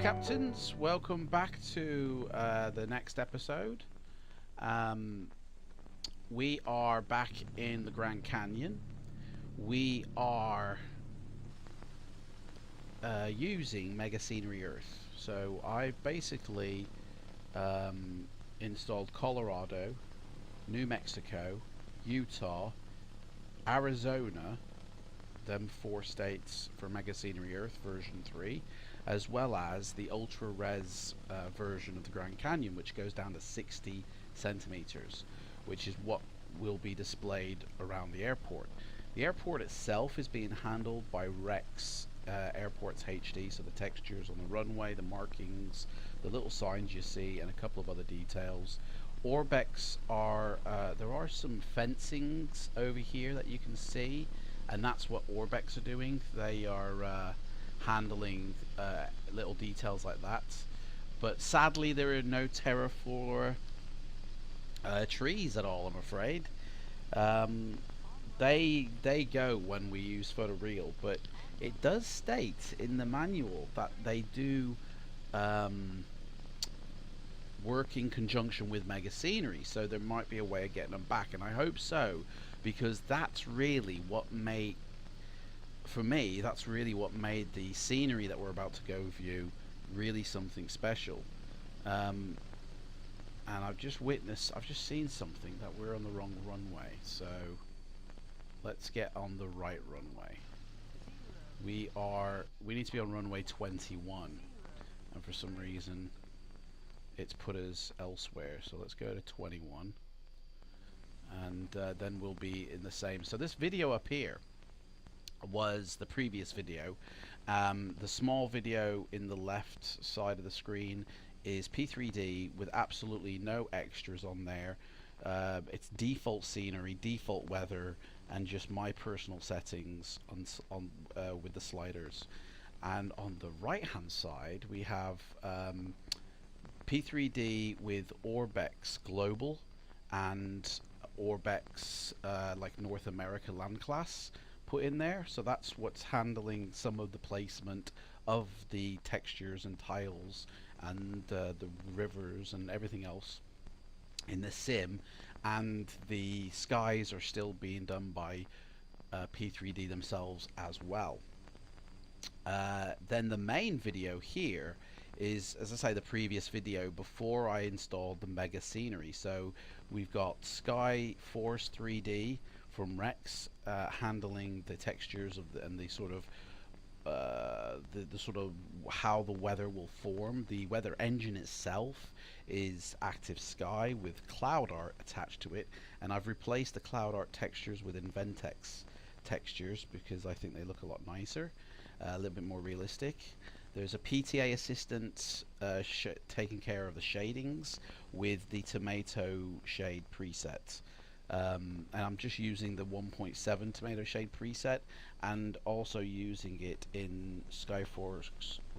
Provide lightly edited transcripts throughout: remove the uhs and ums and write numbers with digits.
Captains, welcome back to the next episode. We are back in the Grand Canyon. We are using MegaSceneryEarth. So I've basically installed Colorado, New Mexico, Utah, Arizona, them 4 states for MegaSceneryEarth version 3, as well as the ultra res version of the Grand Canyon, which goes down to 60 centimeters, which is what will be displayed around the airport. The airport itself is being handled by Rex Airports HD, so the textures on the runway, the markings, the little signs you see, and a couple of other details. Orbx are there are some fencings over here that you can see, and that's what Orbx are doing. They are handling little details like that. But sadly, there are no terraflora trees at all, I'm afraid. They go when we use photoreal, but it does state in the manual that they do work in conjunction with MegaScenery, so there might be a way of getting them back, and I hope so, because that's really what made, for me, that's really what made the scenery that we're about to go view really something special. And I've just seen something that we're on the wrong runway, so let's get on the right runway. We need to be on runway 21, and for some reason it's put us elsewhere, so let's go to 21, and then we'll be in the same. So this video up here was the previous video. The small video in the left side of the screen is P3D with absolutely no extras on there. It's default scenery, default weather, and just my personal settings on with the sliders. And on the right hand side we have P3D with Orbx Global and Orbx like North America Land Class put in there, so that's what's handling some of the placement of the textures and tiles and the rivers and everything else in the sim, and the skies are still being done by P3D themselves as well. Then the main video here is, as I say, the previous video before I installed the MegaScenery. So we've got Skyforce 3D from Rex handling the textures of and the sort of the sort of how the weather will form. The weather engine itself is Active Sky with cloud art attached to it, and I've replaced the cloud art textures with Inventex textures because I think they look a lot nicer, a little bit more realistic. There's a PTA assistant taking care of the shadings with the tomato shade preset. And I'm just using the 1.7 tomato shade preset, and also using it in Skyforce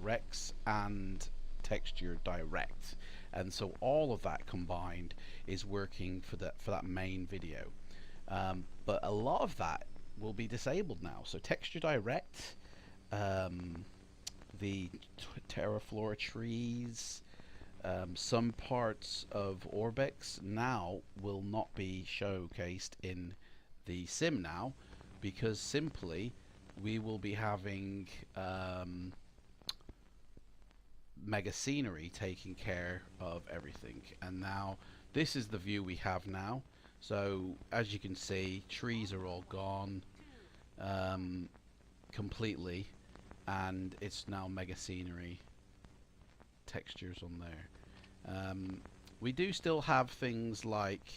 Rex and Texture Direct, and so all of that combined is working for that main video. But a lot of that will be disabled now. So Texture Direct, the terraflora trees, some parts of Orbx now will not be showcased in the sim now, because simply we will be having MegaScenery taking care of everything. And now this is the view we have now. So as you can see, trees are all gone completely, and it's now MegaScenery textures on there. We do still have things like,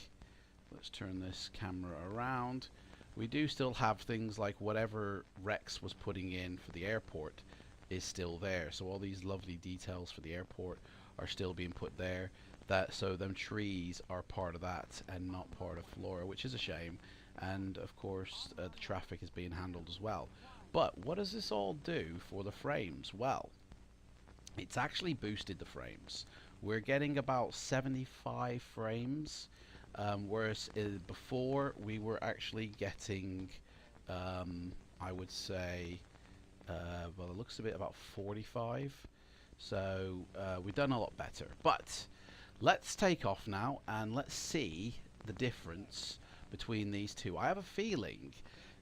let's turn this camera around, we do still have things like whatever Rex was putting in for the airport is still there. So all these lovely details for the airport are still being put there. So them trees are part of that and not part of Flora, which is a shame. And of course the traffic is being handled as well. But what does this all do for the frames? Well, it's actually boosted the frames. We're getting about 75 frames, whereas before we were actually getting, I would say, well, it looks a bit about 45. So we've done a lot better. But let's take off now and let's see the difference between these two. I have a feeling,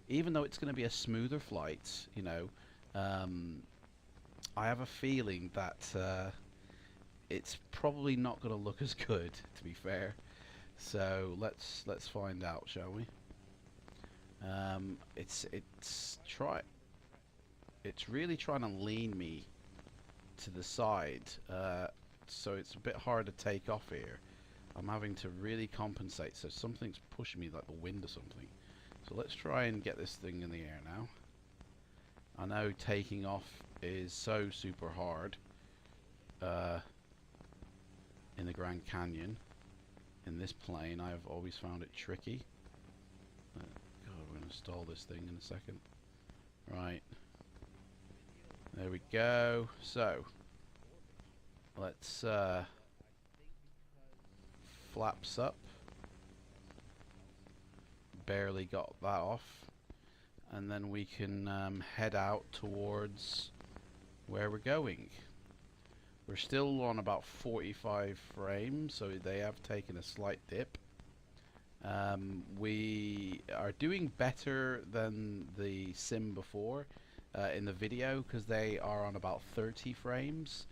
even though it's going to be a smoother flight, you know, I have a feeling that it's probably not going to look as good, to be fair. So let's find out, shall we? It's really trying to lean me to the side, so it's a bit hard to take off here. I'm having to really compensate, so something's pushing me like the wind or something. So let's try and get this thing in the air now. I know taking off is so super hard in the Grand Canyon. In this plane, I've always found it tricky. God, we're going to stall this thing in a second. Right. There we go. So, let's flaps up. Barely got that off. And then we can head out towards where we're going. We're still on about 45 frames, so they have taken a slight dip. We are doing better than the sim before in the video, because they are on about 30 frames,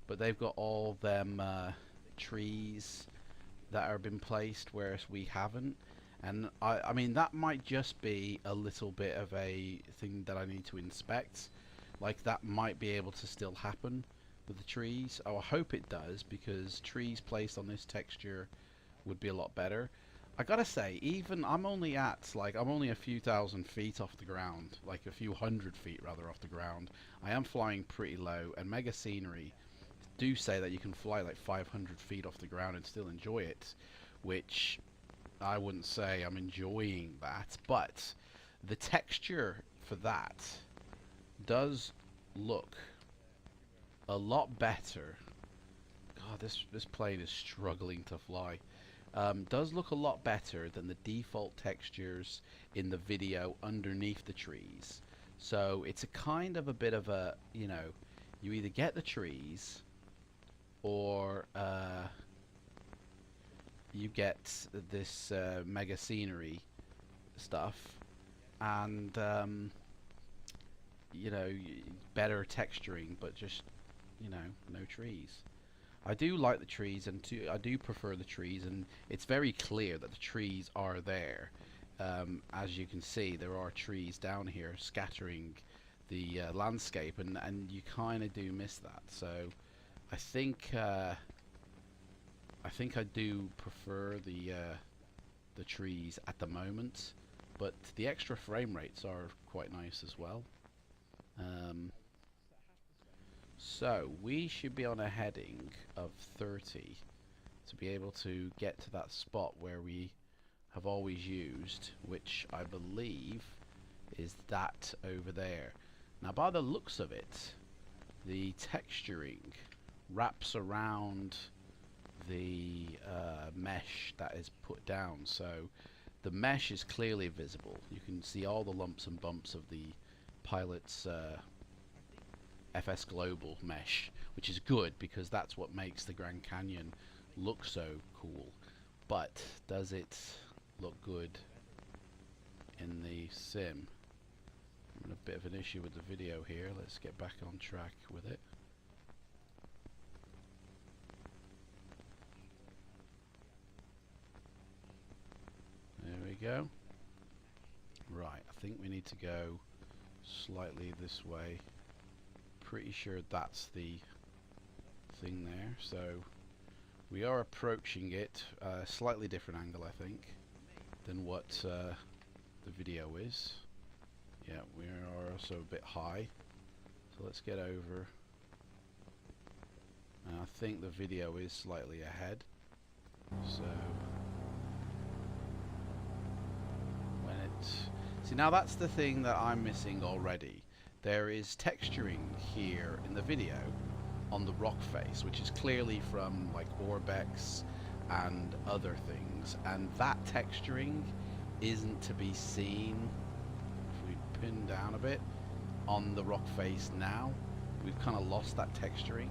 but they've got all them trees that have been placed, whereas we haven't. And I mean, that might just be a little bit of a thing that I need to inspect. Like, that might be able to still happen with the trees. Oh, I hope it does, because trees placed on this texture would be a lot better. I gotta say, even I'm only a few thousand feet off the ground, like a few hundred feet rather off the ground. I am flying pretty low, and MegaScenery do say that you can fly like 500 feet off the ground and still enjoy it, which I wouldn't say I'm enjoying that, but the texture for that does look a lot better. God, this plane is struggling to fly. Does look a lot better than the default textures in the video underneath the trees. So it's a kind of a bit of a, you know, you either get the trees or you get this MegaScenery stuff, and you know, better texturing, but just, you know, no trees. I do like the trees, and I do prefer the trees, and it's very clear that the trees are there. As you can see, there are trees down here scattering the landscape, and you kind of do miss that. So I think I do prefer the trees at the moment, but the extra frame rates are quite nice as well. So we should be on a heading of 30 to be able to get to that spot where we have always used, which I believe is that over there. Now, by the looks of it, the texturing wraps around the mesh that is put down, so the mesh is clearly visible. You can see all the lumps and bumps of the pilot's FS Global mesh, which is good because that's what makes the Grand Canyon look so cool. But does it look good in the sim? I'm in a bit of an issue with the video here. Let's get back on track with it. There we go. Right, I think we need to go slightly this way. Pretty sure that's the thing there. So we are approaching it a slightly different angle, I think, than what the video is. Yeah, we are also a bit high. So let's get over. And I think the video is slightly ahead. So when it's... See, now that's the thing that I'm missing already. There is texturing here in the video on the rock face, which is clearly from like Orbx and other things, and that texturing isn't to be seen, if we pin down a bit, on the rock face now. we've kind of lost that texturing.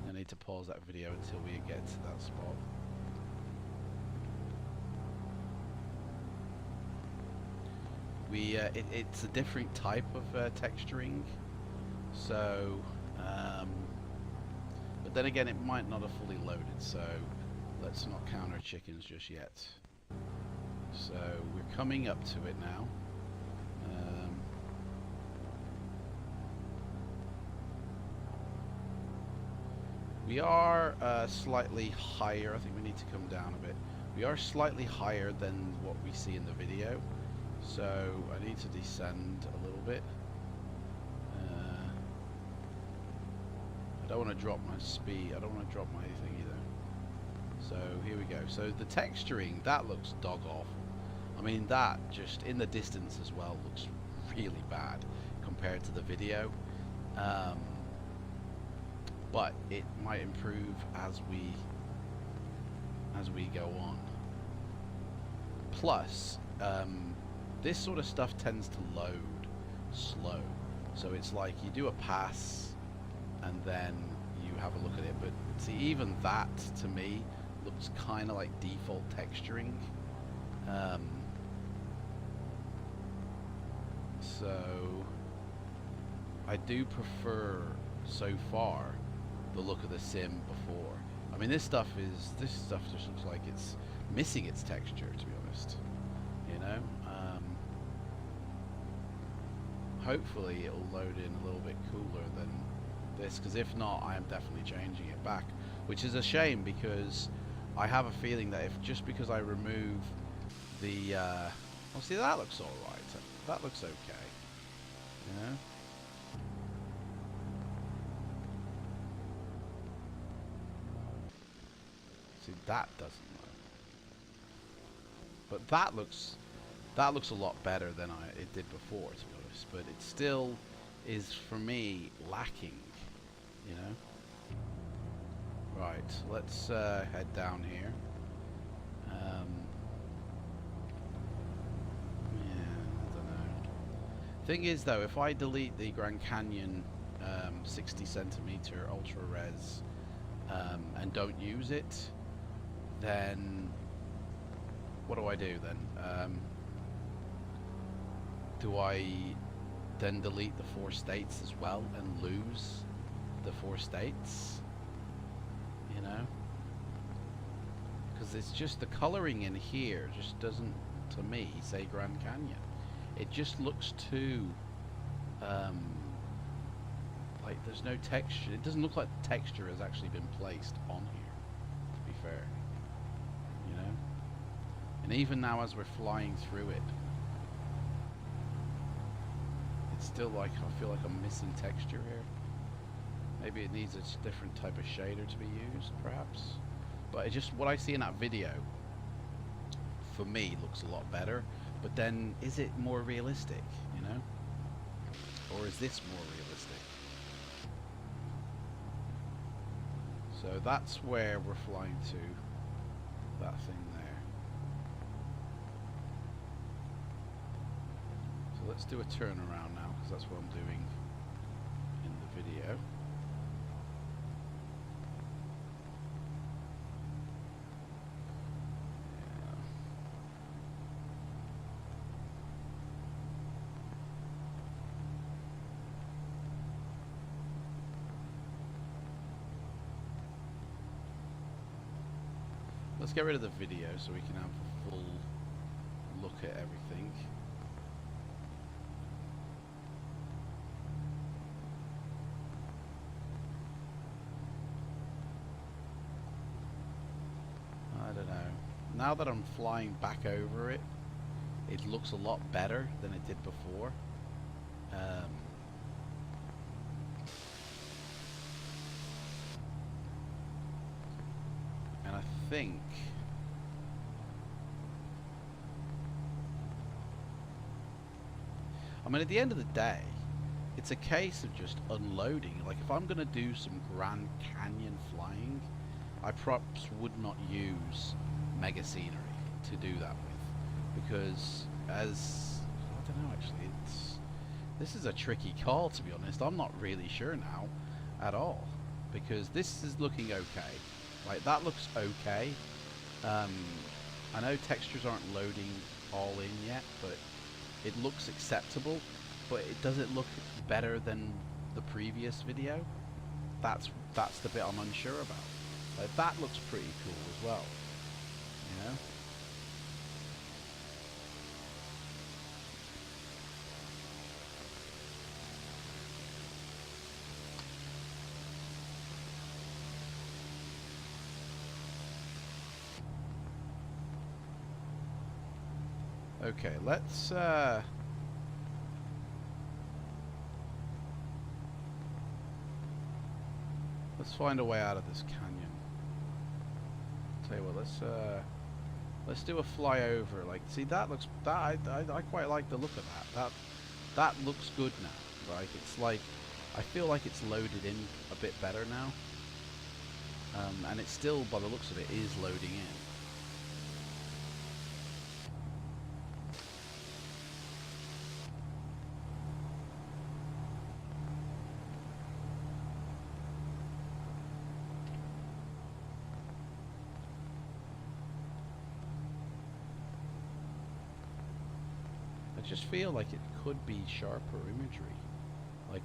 I need to pause that video until we get to that spot. It's a different type of texturing, so but then again it might not have fully loaded, so let's not count our chickens just yet. So we're coming up to it now. We are slightly higher. I think we need to come down a bit. We are slightly higher than what we see in the video, so I need to descend a little bit. I don't want to drop my speed. I don't want to drop my thing either. So here we go. So the texturing, that looks dog awful. I mean, that just in the distance as well looks really bad compared to the video. But it might improve as we go on. Plus, this sort of stuff tends to load slow. So it's like you do a pass and then you have a look at it. But see, even that to me looks kind of like default texturing. So I do prefer so far the look of the sim before. I mean, this stuff just looks like it's missing its texture, to be honest. You know, hopefully it'll load in a little bit cooler than this, because if not, I am definitely changing it back, which is a shame, because I have a feeling that if just because I remove the well, see, that looks all right. That looks okay. You know. See, that doesn't look. But that looks a lot better than it did before, to be honest. But it still is, for me, lacking. You know. Right. Let's head down here. Thing is, though, if I delete the Grand Canyon 60 centimeter ultra res and don't use it, then what do I do then? Do I then delete the 4 states as well and lose the 4 states? You know, because it's just the coloring in here just doesn't, to me, say Grand Canyon. It just looks too like there's no texture. It doesn't look like the texture has actually been placed on here, to be fair. You know? And even now as we're flying through it, it's still like, I feel like I'm missing texture here. Maybe it needs a different type of shader to be used, perhaps. But it just, what I see in that video, for me, looks a lot better. But then, is it more realistic, you know? Or is this more realistic? So that's where we're flying to, that thing there. So let's do a turnaround now, because that's what I'm doing in the video. Let's get rid of the video so we can have a full look at everything. I don't know. Now that I'm flying back over it, it looks a lot better than it did before. And I think at the end of the day, it's a case of just unloading. Like, if I'm going to do some Grand Canyon flying, I perhaps would not use MegaScenery to do that with, because as I don't know, actually, This is a tricky call, to be honest. I'm not really sure now at all, because this is looking okay. Like, that looks okay. I know textures aren't loading all in yet, but it looks acceptable. But it doesn't look better than the previous video. That's the bit I'm unsure about. Like, that looks pretty cool as well, you know. Okay, let's find a way out of this canyon. Tell you what, let's do a flyover. Like, see, that looks, I quite like the look of that. That looks good now. Like, it's like, I feel like it's loaded in a bit better now. And it still, by the looks of it, is loading in. I just feel like it could be sharper imagery. Like,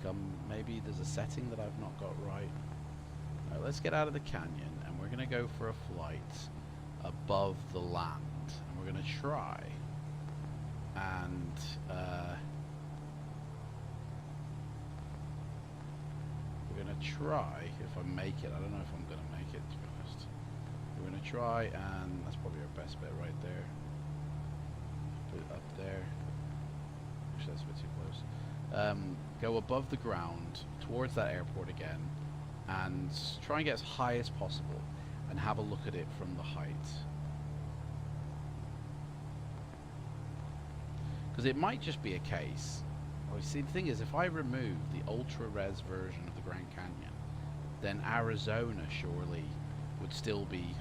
maybe there's a setting that I've not got right. Alright, let's get out of the canyon, and we're gonna go for a flight above the land. And we're gonna try and we're gonna try, if I make it, I don't know if I'm gonna make it, to be honest. We're gonna try, and that's probably our best bet right there. Put it up there. Actually, that's a bit too close. Go above the ground towards that airport again, and try and get as high as possible and have a look at it from the height. Because it might just be a case. Well, see, the thing is, if I remove the ultra-res version of the Grand Canyon, then Arizona surely would still be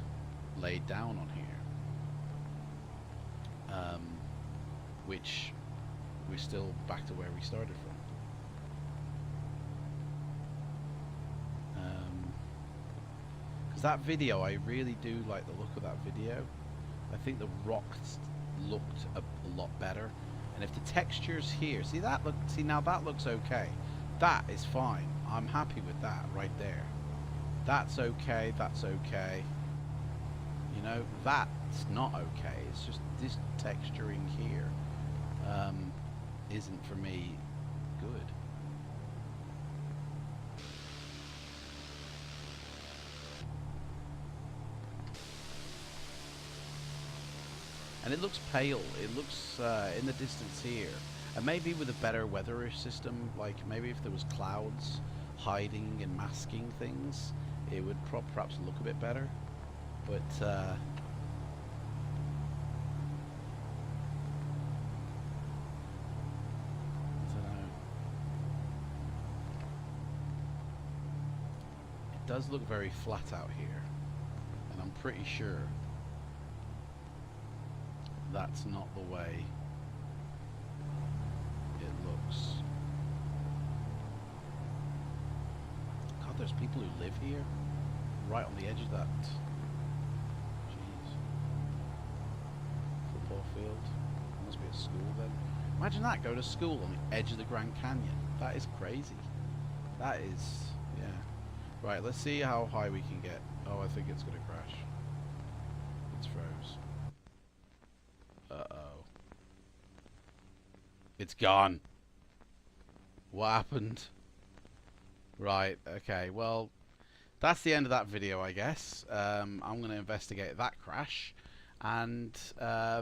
laid down on here. Which we're still back to where we started from. Because that video, I really do like the look of that video. I think the rocks looked a lot better. And if the textures here, see now that looks okay. That is fine. I'm happy with that right there. That's okay, that's okay. You know, that's not okay. It's just this texturing here isn't for me good. And it looks pale. It looks in the distance here. And maybe with a better weather system, like maybe if there was clouds hiding and masking things, it would perhaps look a bit better. But I don't know. It does look very flat out here, and I'm pretty sure that's not the way it looks. God, there's people who live here, right on the edge of that. Jeez. Football field. Must be a school then. Imagine that, go to school on the edge of the Grand Canyon. That is crazy. That is, yeah. Right, let's see how high we can get. Oh, I think it's gonna crash. It's froze. Uh-oh. It's gone. What happened? Right, okay, well, that's the end of that video, I guess. I'm going to investigate that crash. And, I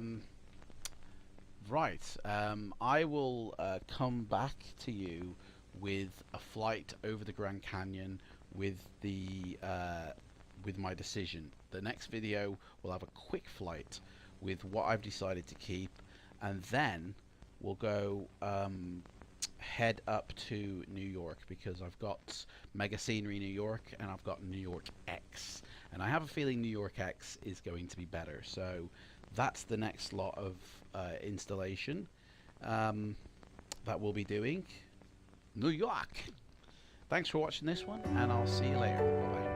will come back to you with a flight over the Grand Canyon with the with my decision. The next video will have a quick flight with what I've decided to keep, and then we'll go head up to New York, because I've got MEGAScenery New York and I've got New York X, and I have a feeling New York X is going to be better. So that's the next lot of installation. that we'll be doing. New York. Thanks for watching this one, and I'll see you later. Bye-bye.